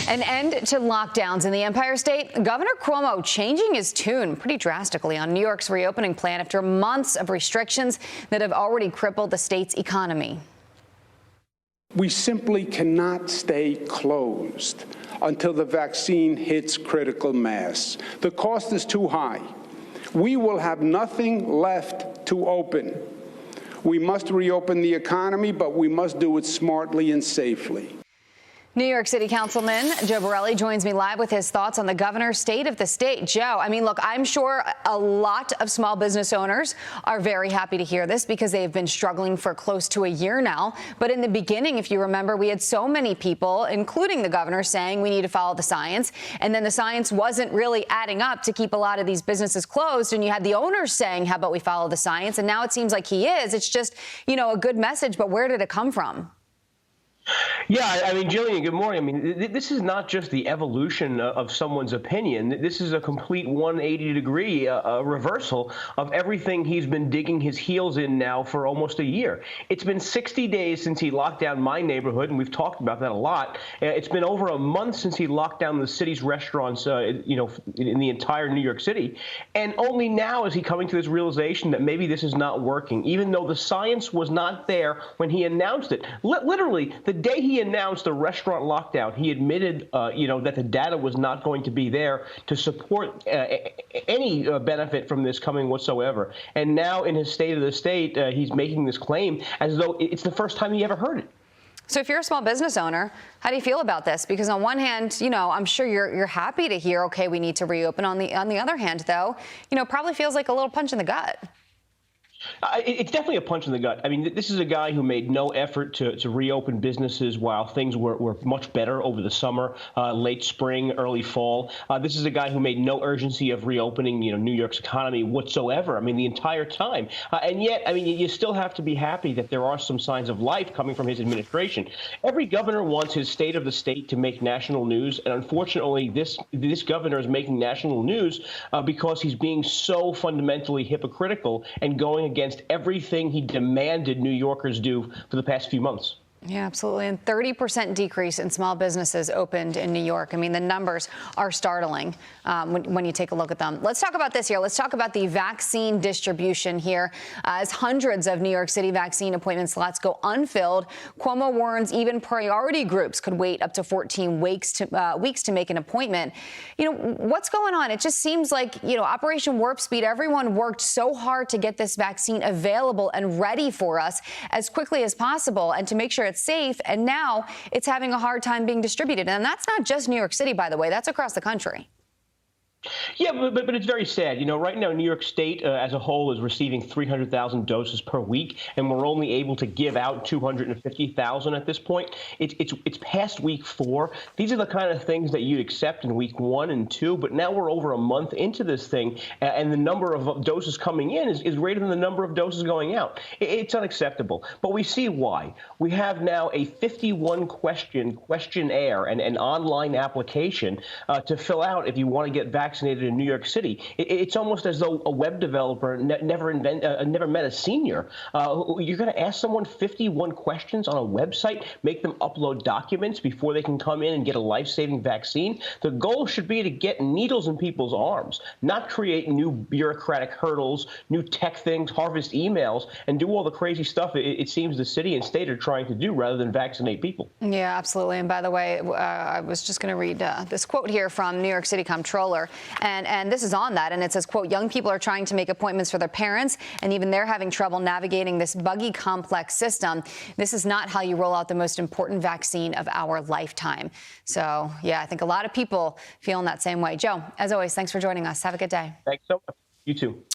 An end to lockdowns in the Empire State. Governor Cuomo changing his tune pretty drastically on New York's reopening plan after months of restrictions that have already crippled the state's economy. We simply cannot stay closed until the vaccine hits critical mass. The cost is too high. We will have nothing left to open. We must reopen the economy, but we must do it smartly and safely. New York City Councilman Joe Borelli joins me live with his thoughts on the governor's state of the state. Joe, I mean, look, I'm sure a lot of small business owners are very happy to hear this because they've been struggling for close to a year now. But in the beginning, if you remember, we had so many people, including the governor, saying we need to follow the science. And then the science wasn't really adding up to keep a lot of these businesses closed. And you had the owners saying, how about we follow the science? And now it seems like he is. It's just, a good message. But where did it come from? Yeah, I mean, Jillian, good morning. I mean, this is not just the evolution of someone's opinion. This is a complete 180-degree reversal of everything he's been digging his heels in now for almost a year. It's been 60 days since he locked down my neighborhood, and we've talked about that a lot. It's been over a month since he locked down the city's restaurants, in the entire New York City. And only now is he coming to this realization that maybe this is not working, even though the science was not there when he announced it. Literally, the day he announced the restaurant lockdown, he admitted, that the data was not going to be there to support any benefit from this coming whatsoever. And now in his state of the state, he's making this claim as though it's the first time he ever heard it. So if you're a small business owner, how do you feel about this? Because on one hand, I'm sure you're happy to hear, OK, we need to reopen. On the other hand, though, probably feels like a little punch in the gut. It's definitely a punch in the gut. I mean, this is a guy who made no effort to reopen businesses while things were much better over the summer, late spring, early fall. This is a guy who made no urgency of reopening, New York's economy whatsoever. I mean, the entire time. And yet, I mean, you still have to be happy that there are some signs of life coming from his administration. Every governor wants his state of the state to make national news. And unfortunately, this governor is making national news because he's being so fundamentally hypocritical and going against everything he demanded New Yorkers do for the past few months. Yeah, absolutely. And 30% decrease in small businesses opened in New York. I mean, the numbers are startling when you take a look at them. Let's talk about this here. Let's talk about the vaccine distribution here. As hundreds of New York City vaccine appointment slots go unfilled, Cuomo warns even priority groups could wait up to 14 weeks to make an appointment. What's going on? It just seems like, Operation Warp Speed, everyone worked so hard to get this vaccine available and ready for us as quickly as possible and to make sure it's safe, and now it's having a hard time being distributed. And that's not just New York City, by the way. That's across the country. Yeah, but it's very sad. Right now, New York State as a whole is receiving 300,000 doses per week, and we're only able to give out 250,000 at this point. It's past week 4. These are the kind of things that you'd accept in week 1 and 2, but now we're over a month into this thing, and the number of doses coming in is greater than the number of doses going out. It's unacceptable, but we see why. We have now a 51-question questionnaire and an online application to fill out if you want to get vaccinated in New York City. It's almost as though a web developer never met a senior. You're going to ask someone 51 questions on a website, make them upload documents before they can come in and get a life-saving vaccine. The goal should be to get needles in people's arms, not create new bureaucratic hurdles, new tech things, harvest emails, and do all the crazy stuff it seems the city and state are trying to do rather than vaccinate people. Yeah, absolutely. And by the way, I was just going to read this quote here from New York City Comptroller. And this is on that. And it says, quote, young people are trying to make appointments for their parents, and even they're having trouble navigating this buggy, complex system. This is not how you roll out the most important vaccine of our lifetime. So, yeah, I think a lot of people feeling that same way. Joe, as always, thanks for joining us. Have a good day. Thanks so much. You too.